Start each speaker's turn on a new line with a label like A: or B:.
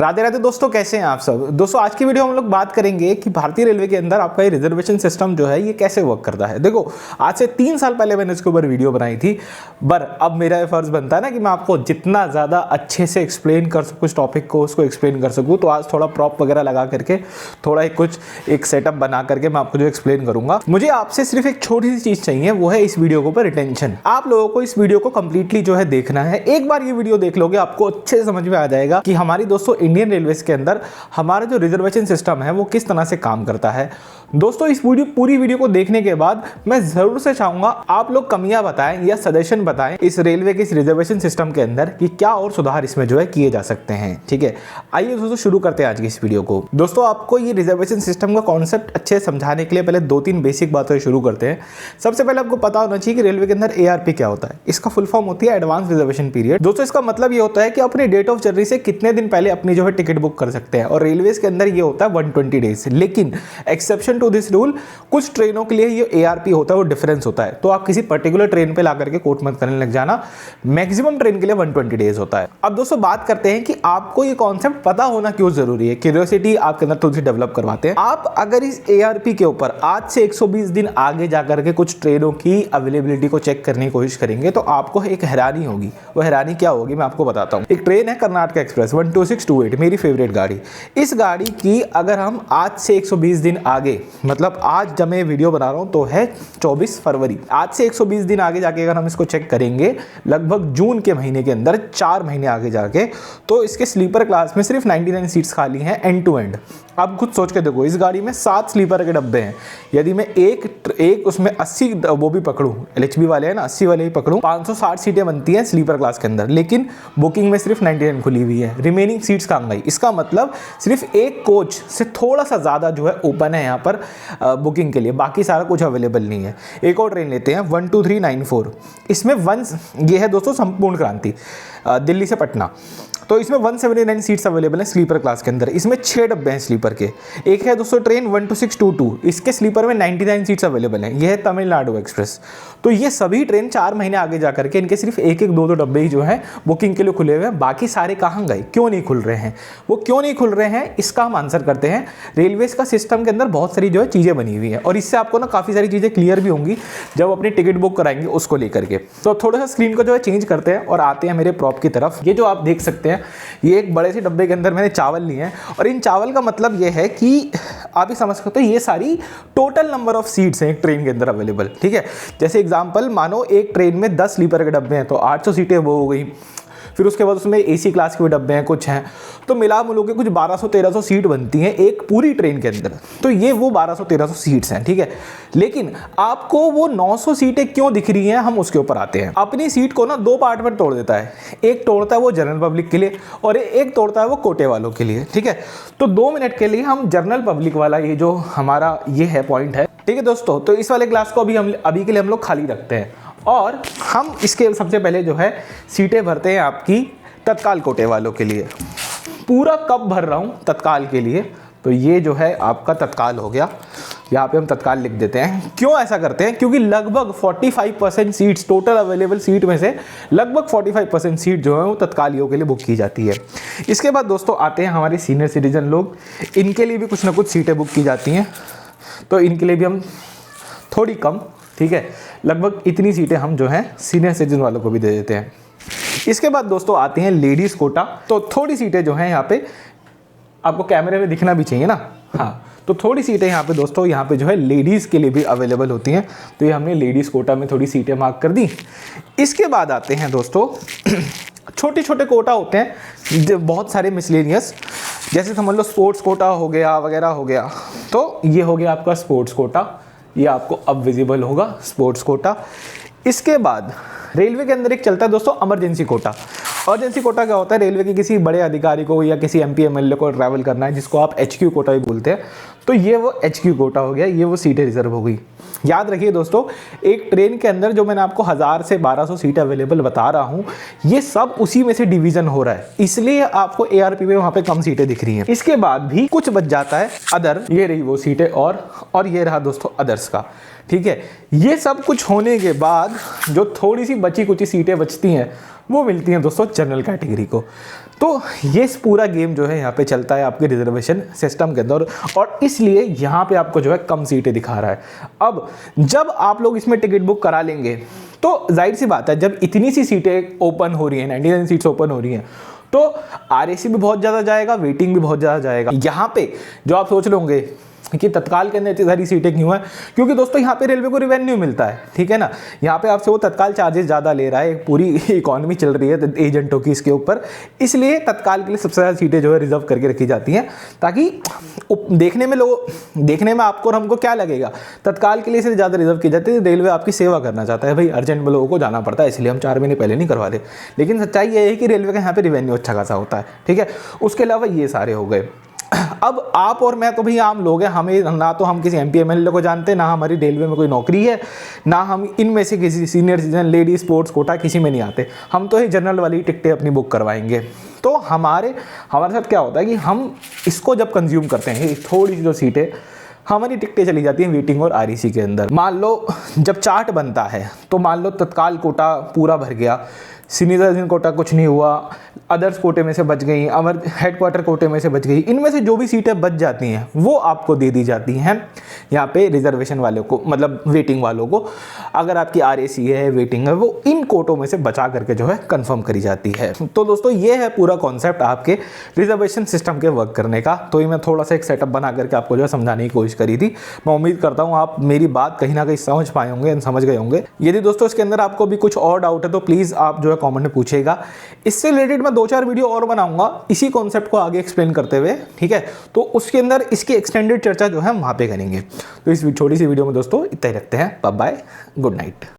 A: राधे राधे दोस्तों, कैसे हैं आप सब। दोस्तों आज की वीडियो हम लोग बात करेंगे कि भारतीय रेलवे के अंदर आपका ये रिजर्वेशन सिस्टम जो है ये कैसे वर्क करता है। देखो आज से 3 साल पहले मैंने इसके ऊपर वीडियो बनाई थी, पर अब मेरा ये फर्ज बनता है ना कि मैं आपको जितना ज़्यादा अच्छे से एक्सप्लेन कर सकूँ इस टॉपिक को, उसको एक्सप्लेन कर सकूँ। तो आज थोड़ा प्रॉप वगैरह लगा करके थोड़ा एक सेटअप बना करके मैं आपको जो एक्सप्लेन करूँगा। मुझे आपसे सिर्फ एक छोटी सी चीज़ चाहिए, वो है इस वीडियो के ऊपर रिटेंशन। आप लोगों को इस वीडियो को कंप्लीटली जो है देखना है। एक बार ये वीडियो देख लोगे आपको अच्छे से समझ में आ जाएगा कि हमारी दोस्तों इंडियन रेलवेज के अंदर हमारा जो रिजर्वेशन सिस्टम है वो किस तरह से काम करता है। दोस्तों इस पूरी वीडियो को देखने के बाद मैं जरूर से चाहूंगा आप लोग कमियां बताएं या सजेशन बताएं इस रेलवे के इस रिजर्वेशन सिस्टम के अंदर कि क्या और सुधार इसमें जो है किए जा सकते हैं। ठीक है, आइए दोस्तों शुरू करते हैं आज की इस वीडियो को। दोस्तों आपको ये रिजर्वेशन सिस्टम का कॉन्सेप्ट अच्छे से समझाने के लिए पहले 2-3 बेसिक बातें शुरू करते हैं। सबसे पहले आपको पता होना चाहिए कि रेलवे के अंदर ARP क्या होता है। इसका फुल फॉर्म होती है एडवांस रिजर्वेशन पीरियड। दोस्तों इसका मतलब ये होता है कि अपनी डेट ऑफ जर्नी से कितने दिन पहले अपनी जो है टिकट बुक कर सकते हैं, और रेलवेज के अंदर ये होता है 120 डेज। लेकिन एक्सेप्शन टू दिस रूल, कुछ ट्रेनों के लिए ये ARP होता है वो डिफरेंस होता है। तो आप किसी पर्टिकुलर ट्रेन पे ला करके कोट मत करने लग जाना, मैक्सिमम ट्रेन के लिए 120 डेज होता है। अब दोस्तों बात करते हैं कि आपको ये कॉन्सेप्ट पता होना क्यों जरूरी है। क्यूरियोसिटी आपके अंदर थोड़ी सी डेवलप करवाते हैं। आप अगर इस ARP के ऊपर आज से 120 दिन आगे जाकर के कुछ ट्रेनों की अवेलेबिलिटी को चेक करने की कोशिश करेंगे तो आपको एक हैरानी होगी। वो हैरानी क्या होगी मैं आपको बताता हूँ। एक ट्रेन है कर्नाटक एक्सप्रेस 12628, मेरी फेवरेट गाड़ी। इस गाड़ी की अगर हम आज से 120 दिन आगे, मतलब आज जब मैं वीडियो बना रहा हूं तो है 24 फरवरी, आज से 120 दिन आगे जाके अगर हम इसको चेक करेंगे लगभग जून के महीने के अंदर 4 महीने आगे जाके, तो इसके स्लीपर क्लास में सिर्फ 99 सीट्स खाली हैं एंड टू एंड। आप खुद सोच के देखो, इस गाड़ी में 7 स्लीपर के डब्बे हैं। यदि मैं एक उसमें 80 वो भी पकड़ूं, LHB वाले हैं ना, 80 वाले ही पकड़ूं, 560 सीटें बनती हैं स्लीपर क्लास के अंदर, लेकिन बुकिंग में सिर्फ 99 खुली हुई है। रिमेनिंग सीट्स कहाँ गई? इसका मतलब सिर्फ एक कोच से थोड़ा सा ज़्यादा जो है ओपन है यहाँ पर बुकिंग के लिए, बाकी सारा कुछ अवेलेबल नहीं है। एक और ट्रेन लेते हैं 12394, इसमें ये है दोस्तों संपूर्ण क्रांति दिल्ली से पटना। तो इसमें 179 सीट्स अवेलेबल हैं स्लीपर क्लास के अंदर। इसमें 6 डब्बे हैं स्लीपर के। एक है दोस्तों ट्रेन 12622, इसके स्लीपर में 99 सीट्स अवेलेबल हैं। यह है तमिलनाडु एक्सप्रेस। तो ये सभी ट्रेन 4 महीने आगे जा करके इनके सिर्फ 1-2 डब्बे ही जो है बुकिंग के लिए खुले हुए हैं। बाकी सारे कहाँ गए? क्यों नहीं खुल रहे हैं? वो क्यों नहीं खुल रहे हैं इसका हम आंसर करते हैं। रेलवेज का सिस्टम के अंदर बहुत सारी जो है चीज़ें बनी हुई हैं, और इससे आपको ना काफ़ी सारी चीज़ें क्लियर भी होंगी जब अपनी टिकट बुक कराएंगे उसको लेकर के। तो थोड़ा सा स्क्रीन को जो है चेंज करते हैं और आते हैं मेरे प्रॉप की तरफ। ये जो आप देख सकते हैं, ये एक बड़े से डब्बे के अंदर मैंने चावल लिए हैं, और इन चावल का मतलब ये है कि आप ही समझ सकते हो ये सारी टोटल नंबर ऑफ सीट्स हैं एक ट्रेन के अंदर अवेलेबल। ठीक है, जैसे एग्जांपल मानो एक ट्रेन में 10 स्लीपर के डब्बे हैं तो 800 सीटें वो हो गई। फिर उसके बाद उसमें AC क्लास के भी डब्बे हैं कुछ हैं, तो मिला मिलो के कुछ 1200-1300 सीट बनती हैं एक पूरी ट्रेन के अंदर। तो ये वो 1200-1300 सीट्स हैं। ठीक है, लेकिन आपको वो 900 सीटें क्यों दिख रही हैं, हम उसके ऊपर आते हैं। अपनी सीट को ना 2 पार्ट में तोड़ देता है। एक तोड़ता है वो जनरल पब्लिक के लिए, और एक तोड़ता है वो कोटे वालों के लिए। ठीक है, तो 2 मिनट के लिए हम जनरल पब्लिक वाला ये जो हमारा ये है पॉइंट है। ठीक है दोस्तों, तो इस वाले क्लास को अभी के लिए हम लोग खाली रखते हैं, और हम इसके सबसे पहले जो है सीटें भरते हैं आपकी तत्काल कोटे वालों के लिए। पूरा कब भर रहा हूँ तत्काल के लिए, तो ये जो है आपका तत्काल हो गया। यहाँ पे हम तत्काल लिख देते हैं। क्यों ऐसा करते हैं? क्योंकि लगभग 45% सीट्स, टोटल अवेलेबल सीट में से लगभग 45% सीट जो है वो तत्कालियों के लिए बुक की जाती है। इसके बाद दोस्तों आते हैं हमारे सीनियर सिटीजन लोग, इनके लिए भी कुछ ना कुछ सीटें बुक की जाती हैं, तो इनके लिए भी हम थोड़ी कम, ठीक है, लगभग इतनी सीटें हम जो हैं सीनियर सिटीजन वालों को भी दे देते हैं। इसके बाद दोस्तों आते हैं लेडीज़ कोटा। तो थोड़ी सीटें जो हैं यहाँ पे आपको कैमरे में दिखना भी चाहिए ना, हाँ, तो थोड़ी सीटें यहाँ पे दोस्तों यहाँ पे जो है लेडीज़ के लिए भी अवेलेबल होती हैं। तो ये हमने लेडीज़ कोटा में थोड़ी सीटें मार्क कर दी। इसके बाद आते हैं दोस्तों छोटे छोटे कोटा होते हैं जो बहुत सारे मिसलेनियस, जैसे समझ लो स्पोर्ट्स कोटा हो गया वगैरह हो गया। तो ये हो गया आपका स्पोर्ट्स कोटा, ये आपको अब विजिबल होगा स्पोर्ट्स कोटा। इसके बाद रेलवे के अंदर एक चलता है दोस्तों इमरजेंसी कोटा। इमरजेंसी कोटा क्या होता है? रेलवे के किसी बड़े अधिकारी को या किसी MP MLA को ट्रैवल करना है, जिसको आप HQ कोटा भी बोलते हैं। तो ये वो HQ कोटा हो गया, ये वो सीटें रिजर्व हो गई। याद रखिए दोस्तों, एक ट्रेन के अंदर जो मैंने आपको 1000 से 1200 सीटें अवेलेबल बता रहा हूँ, ये सब उसी में से डिवीजन हो रहा है, इसलिए आपको ARP में वहाँ पे कम सीटें दिख रही हैं। इसके बाद भी कुछ बच जाता है अदर, ये रही वो सीटें, और ये रहा दोस्तों अदर्स का। ठीक है। ये सब कुछ होने के बाद जो थोड़ी सी बची कुची सीटें बचती हैं वो मिलती हैं दोस्तों जनरल कैटेगरी को। तो ये पूरा गेम जो है यहाँ पे चलता है आपके रिजर्वेशन सिस्टम के अंदर, और इसलिए यहाँ पे आपको जो है कम सीटें दिखा रहा है। अब जब आप लोग इसमें टिकट बुक करा लेंगे तो जाहिर सी बात है, जब इतनी सी सीटें ओपन हो रही हैं, 99 सीट्स ओपन हो रही हैं, तो RAC भी बहुत ज़्यादा जाएगा, वेटिंग भी बहुत ज़्यादा जाएगा। यहाँ पे जो आप सोच लोगे कि तत्काल के अंदर इतनी सारी सीटें क्यों हैं, क्योंकि दोस्तों यहाँ पे रेलवे को रिवेन्यू मिलता है, ठीक है ना। यहाँ पे आपसे वो तत्काल चार्जेस ज़्यादा ले रहा है, पूरी इकोनॉमी चल रही है एजेंटों की इसके ऊपर, इसलिए तत्काल के लिए सबसे ज़्यादा सीटें जो है रिजर्व करके रखी जाती हैं, ताकि देखने में आपको और हमको क्या लगेगा, तत्काल के लिए इसलिए ज़्यादा रिजर्व की जाती है। रेलवे आपकी सेवा करना चाहता है भाई, अर्जेंट में लोगों को जाना पड़ता है, इसलिए हम 4 महीने पहले नहीं करवा दे। लेकिन सच्चाई ये है कि रेलवे का यहाँ पे रिवेन्यू अच्छा खासा होता है, ठीक है। उसके अलावा ये सारे हो गए। अब आप और मैं तो भाई आम लोग हैं, हमें ना तो हम किसी MP MLA को जानते हैं, ना हमारी रेलवे में कोई नौकरी है, ना हम इनमें से किसी senior citizen, lady, sports quota किसी में नहीं आते। हम तो ही जनरल वाली टिकटें अपनी बुक करवाएंगे। तो हमारे साथ क्या होता है कि हम इसको जब कंज्यूम करते हैं, थोड़ी सी जो सीटें, हमारी टिकटें चली जाती हैं वेटिंग और RAC के अंदर। मान लो जब चार्ट बनता है तो मान लो तत्काल कोटा पूरा भर गया, सीनियर सिटीजन कोटा कुछ नहीं हुआ, अदर्स कोटे में से बच गई, अमर हेडक्वार्टर कोटे में से बच गई, इनमें से जो भी सीटें बच जाती हैं वो आपको दे दी जाती हैं यहाँ पे रिजर्वेशन वालों को, मतलब वेटिंग वालों को। अगर आपकी RAC है, वेटिंग है, वो इन कोटों में से बचा करके जो है कंफर्म करी जाती है। तो दोस्तों ये है पूरा कॉन्सेप्ट आपके रिजर्वेशन सिस्टम के वर्क करने का। तो ये मैं थोड़ा सा एक सेटअप बना करके आपको जो है समझाने की कोशिश करी थी। मैं उम्मीद करता हूँ आप मेरी बात कहीं ना कहीं समझ पाए होंगे, समझ गए होंगे। यदि दोस्तों इसके अंदर आपको भी कुछ और डाउट है तो प्लीज़ आप जो है कमेंट में पूछेगा। इससे रिलेटेड मैं 2-4 वीडियो और बनाऊंगा इसी कॉन्सेप्ट को आगे एक्सप्लेन करते हुए, ठीक है। तो उसके अंदर इसकी एक्सटेंडेड चर्चा जो है वहाँ पे करेंगे। तो इस छोटी सी वीडियो में दोस्तों इतना ही रखते हैं। Bye bye, good night.